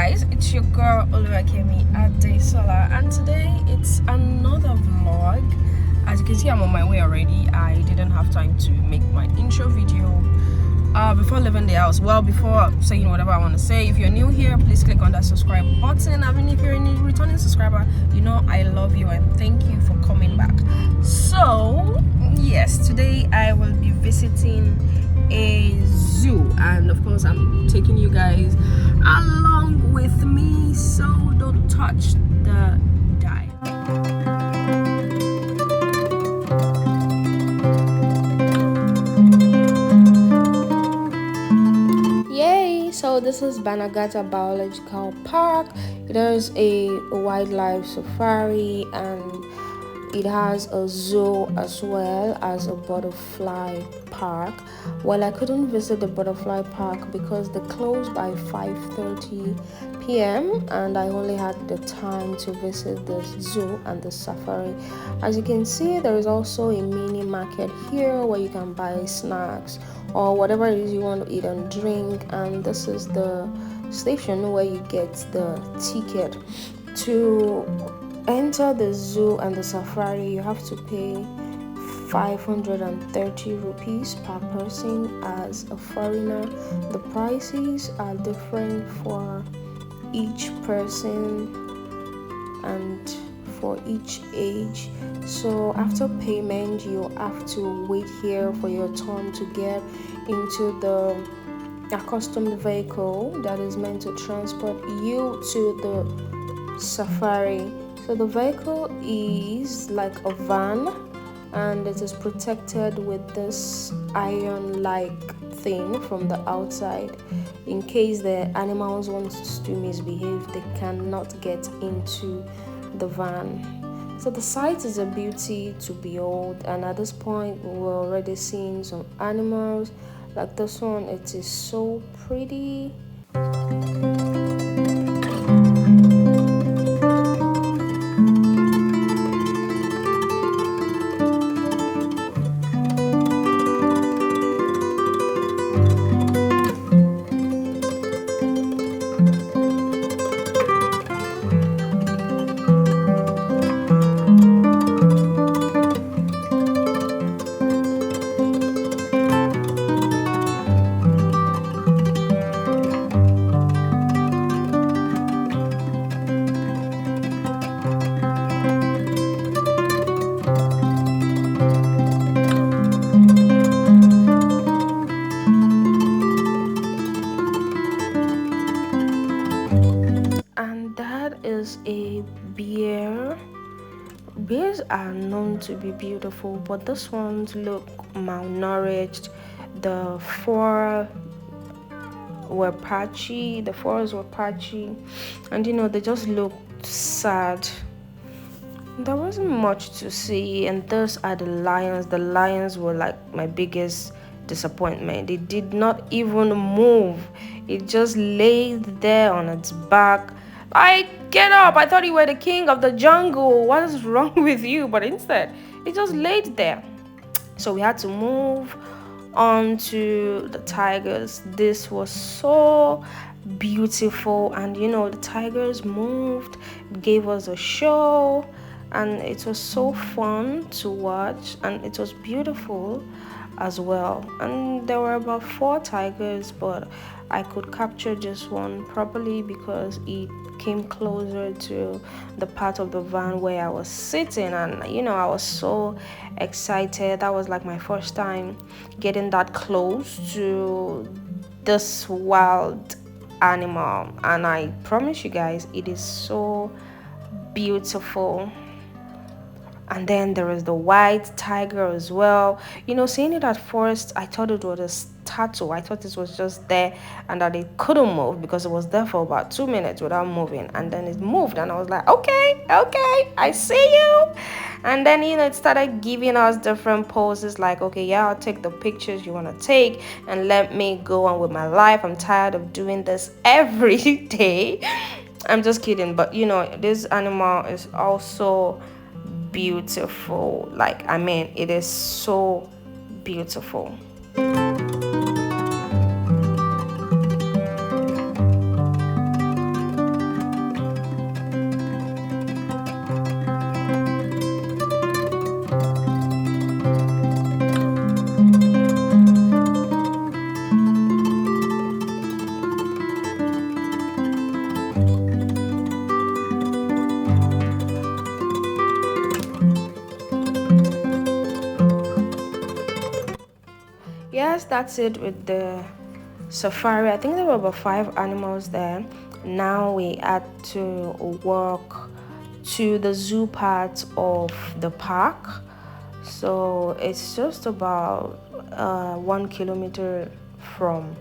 guys, it's your girl Oluwakemi Adesola, and today it's another vlog. As you can see, I'm on my way already. I didn't have time to make my intro video before leaving the house. Well, before saying whatever I want to say, if you're new here, please click on that subscribe button. I mean, if you're a returning subscriber, you know I love you and thank you for coming back. So yes, today I will be visiting a zoo, and of course I'm taking you guys along with me, so don't touch the dial. Yay! So this is BANNERGHATTA Biological Park. There's a wildlife safari and it has a zoo as well as a butterfly park. Well, I couldn't visit the butterfly park because they closed by 5:30 p.m. and I only had the time to visit the zoo and the safari. As you can see, there is also a mini market here where you can buy snacks or whatever it is you want to eat and drink, and this is the station where you get the ticket. To enter the zoo and the safari, you have to pay 530 rupees per person as a foreigner. The prices are different for each person and for each age. So after payment, you have to wait here for your turn to get into the accustomed vehicle that is meant to transport you to the safari. So the vehicle is like a van and it is protected with this iron-like thing from the outside. In case the animals want to misbehave, they cannot get into the van. So the site is a beauty to behold, and at this point we're already seeing some animals like this one. It is so pretty. Is a bear. Bears are known to be beautiful, but this ones look malnourished. The furs were patchy, and they just looked sad. There wasn't much to see, and those are the lions. The lions were like my biggest disappointment. It did not even move. It just laid there on its back. Get up! I thought you were the king of the jungle. What is wrong with you? But instead, it just laid there. So we had to move on to the tigers. This was so beautiful, and the tigers moved, gave us a show, and it was so fun to watch, and it was beautiful as well. And there were about 4 tigers, but I could capture just one properly because it came closer to the part of the van where I was sitting, and I was so excited. That was like my first time getting that close to this wild animal, and I promise you guys, it is so beautiful. And then there is the white tiger as well. Seeing it at first, I thought it was a statue. I thought it was just there and that it couldn't move because it was there for about 2 minutes without moving. And then it moved and I was like, okay, I see you. And then, it started giving us different poses like, okay, yeah, I'll take the pictures you want to take and let me go on with my life. I'm tired of doing this every day. I'm just kidding. But, this animal is also beautiful. It is so beautiful. that's it with the safari. I think there were about 5 animals there. Now we had to walk to the zoo part of the park. So it's just about 1 kilometer from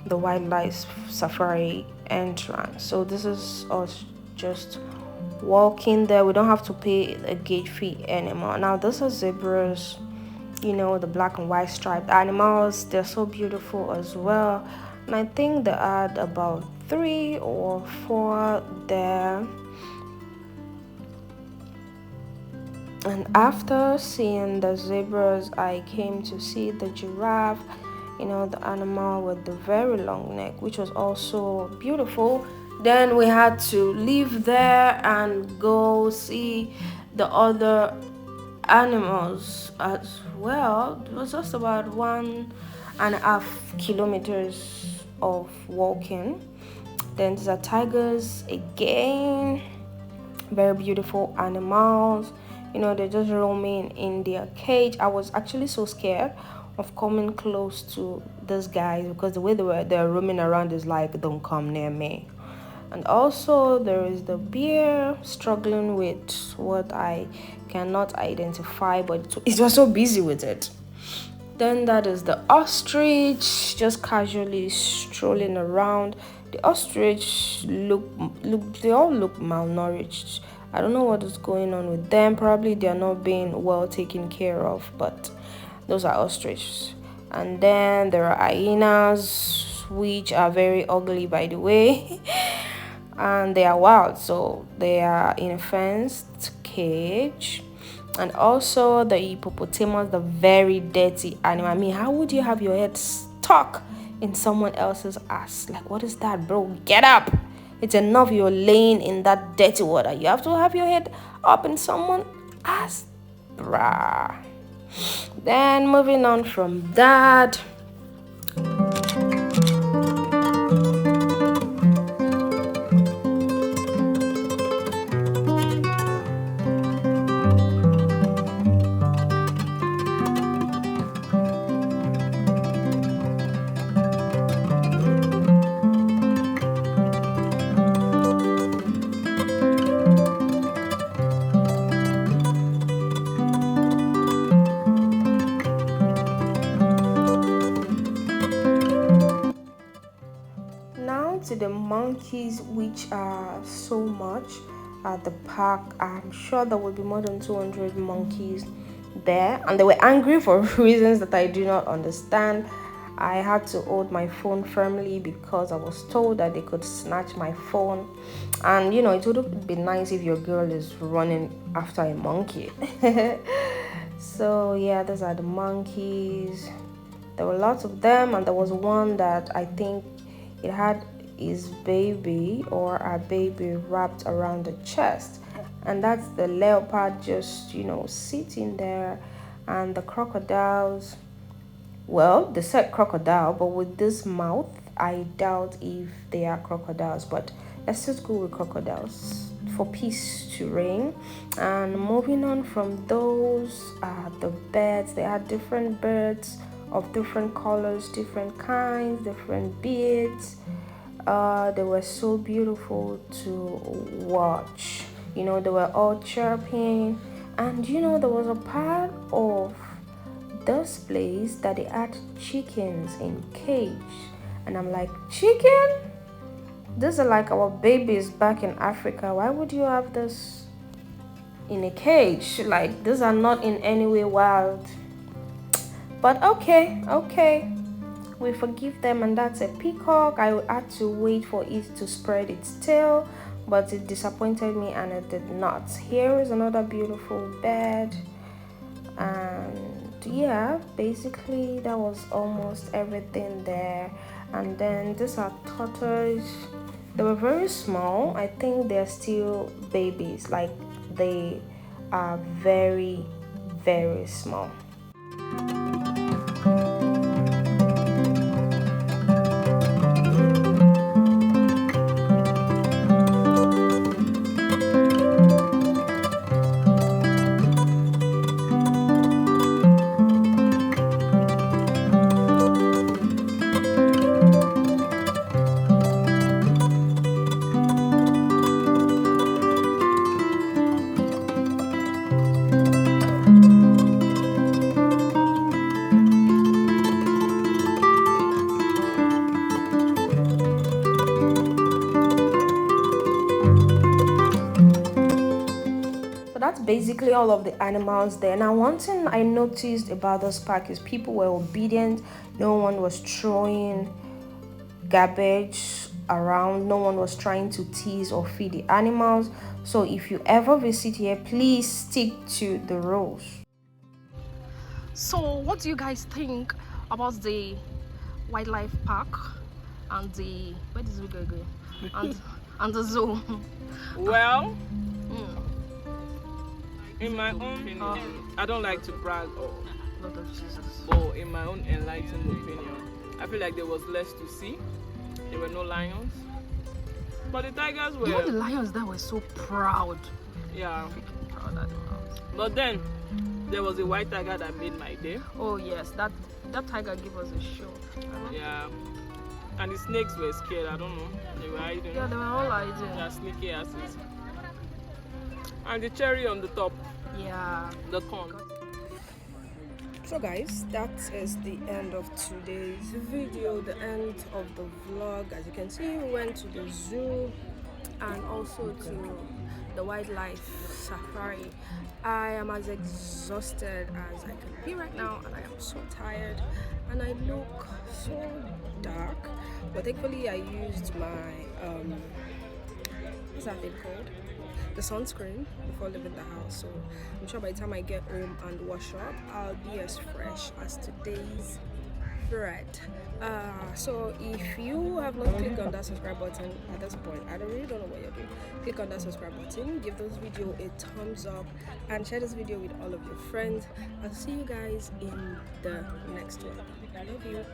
the wildlife safari entrance. So this is us just walking there. We don't have to pay a gate fee anymore. Now this is zebras, the black and white striped animals. They're so beautiful as well. And I think they had about 3 or 4 there. And after seeing the zebras, I came to see the giraffe, the animal with the very long neck, which was also beautiful. Then we had to leave there and go see the other animals as well. It was just about 1.5 kilometers of walking. Then these are tigers again, very beautiful animals. They're just roaming in their cage. I was actually so scared of coming close to these guys because the way they're roaming around is like, don't come near me. And also there is the bear struggling with what I cannot identify, but it was so busy with it. Then that is the ostrich just casually strolling around. The ostrich they all look malnourished. I don't know what is going on with them. Probably they are not being well taken care of, but those are ostriches. And then there are hyenas, which are very ugly, by the way. And they are wild, so they are in a fenced cage. And also the hippopotamus, the very dirty animal. I mean, how would you have your head stuck in someone else's ass? Like, what is that, bro? Get up! It's enough you're laying in that dirty water. You have to have your head up in someone's ass, bruh. Then moving on from that, to the monkeys, which are so much at the park. I'm sure there will be more than 200 monkeys there, and they were angry for reasons that I do not understand. I had to hold my phone firmly because I was told that they could snatch my phone, and it would be nice if your girl is running after a monkey. So yeah, those are the monkeys. There were lots of them, and there was one that I think it had his baby or a baby wrapped around the chest, and that's the leopard just sitting there. And the crocodiles, well, they said crocodile, but with this mouth I doubt if they are crocodiles, but let's just go with crocodiles for peace to reign. And moving on from those are the birds. They are different birds of different colors, different kinds, different beards. They were so beautiful to watch. They were all chirping, and there was a part of this place that they had chickens in cage, and I'm like, chicken? These are like our babies back in Africa. Why would you have this in a cage? Like, these are not in any way wild. But okay. We forgive them, and that's a peacock. I had to wait for it to spread its tail, but it disappointed me and it did not. Here is another beautiful bird, and yeah, basically that was almost everything there. And then these are turtles. They were very small. I think they're still babies, like they are very, very small. basically all of the animals there. Now, one thing I noticed about this park is people were obedient. No one was throwing garbage around. No one was trying to tease or feed the animals. So if you ever visit here, please stick to the rules. So what do you guys think about the wildlife park and the where does we go and the zoo? Well, in my own opinion, I don't like to brag or Lord of Jesus. but in my own enlightened opinion, I feel like there was less to see. There were no lions, but the tigers were. Even the lions that were so proud. Yeah. Freaking proud animals. But then there was a white tiger that made my day. Oh yes, that tiger gave us a show. Yeah. And the snakes were scared. I don't know. They were hiding. Yeah, they were all hiding. They are sneaky asses. And the cherry on the top, Yeah. the corn. So guys, that is the end of today's video, the end of the vlog. As you can see, we went to the zoo and also to the wildlife safari. I am as exhausted as I can be right now, and I am so tired and I look so dark, but thankfully I used my what's that thing called, the sunscreen, before leaving the house. So I'm sure by the time I get home and wash up, I'll be as fresh as today's bread. So if you have not clicked on that subscribe button at this point, I really don't know what you're doing. Click on that subscribe button, give this video a thumbs up, and share this video with all of your friends. I'll see you guys in the next one. I love you.